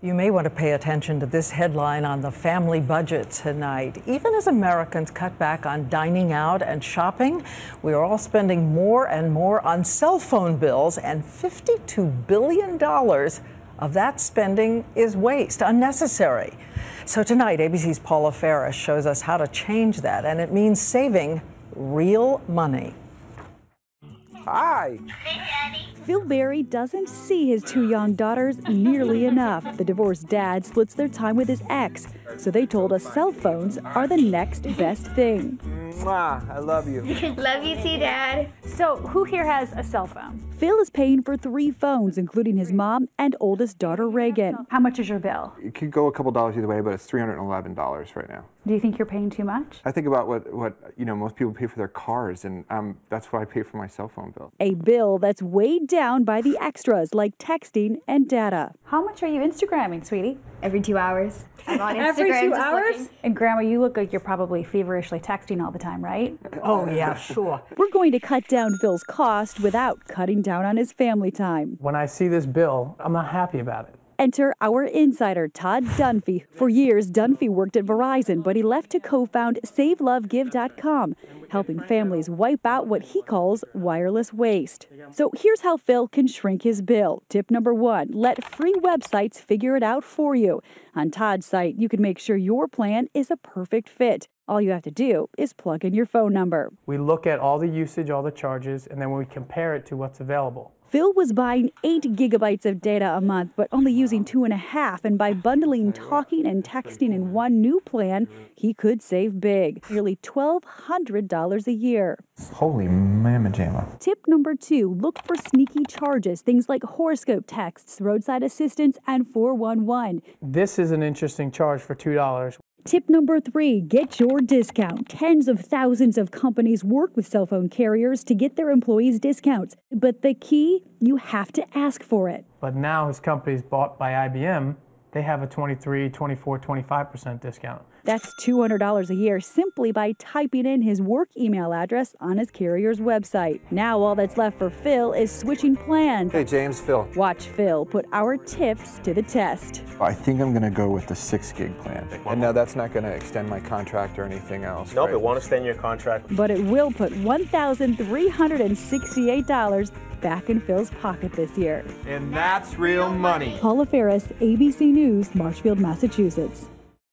You may want to pay attention to this headline on the family budget tonight. Even as Americans cut back on dining out and shopping, we are all spending more and more on cell phone bills, and $52 billion of that spending is waste, unnecessary. So tonight, ABC's Paula Faris shows us how to change that, and it means saving real money. Hi. Hey, Daddy. Phil Berry doesn't see his two young daughters nearly enough. The divorced dad splits their time with his ex, so they told us cell phones are the next best thing. Mwah, I love you. Love you too, Dad. So who here has a cell phone? Phil is paying for 3 phones, including his mom and oldest daughter, Reagan. How much is your bill? It could go a couple dollars either way, but it's $311 right now. Do you think you're paying too much? I think about what most people pay for their cars, and that's what I pay for my cell phone bill. A bill that's weighed down by the extras like texting and data. How much are you Instagramming, sweetie? Every 2 hours. I'm on Instagram. Every 2 just hours? looking. And Grandma, you look like you're probably feverishly texting all the time, right? Oh, yeah, sure. We're going to cut down Phil's cost without cutting down on his family time. When I see this bill, I'm not happy about it. Enter our insider, Todd Dunphy. For years, Dunphy worked at Verizon, but he left to co-found SaveLoveGive.com, helping families wipe out what he calls wireless waste. So here's how Phil can shrink his bill. Tip number 1, let free websites figure it out for you. On Todd's site, you can make sure your plan is a perfect fit. All you have to do is plug in your phone number. We look at all the usage, all the charges, and then we compare it to what's available. Phil was buying 8 gigabytes of data a month, but only using 2.5. And by bundling talking and texting in one new plan, he could save big, nearly $1,200 a year. Holy mamma jamma. Tip number 2, look for sneaky charges, things like horoscope texts, roadside assistance, and 411. This is an interesting charge for $2. Tip number 3, get your discount. Tens of thousands of companies work with cell phone carriers to get their employees discounts. But the key, you have to ask for it. But now his company's bought by IBM, they have a 23, 24, 25% discount. That's $200 a year simply by typing in his work email address on his carrier's website. Now all that's left for Phil is switching plans. Hey, James, Phil. Watch Phil put our tips to the test. I think I'm going to go with the 6 gig plan. And no, that's not going to extend my contract or anything else. Nope, right? it won't extend your contract. But it will put $1,368 back in Phil's pocket this year. And that's real money. Paula Faris, ABC News, Marshfield, Massachusetts.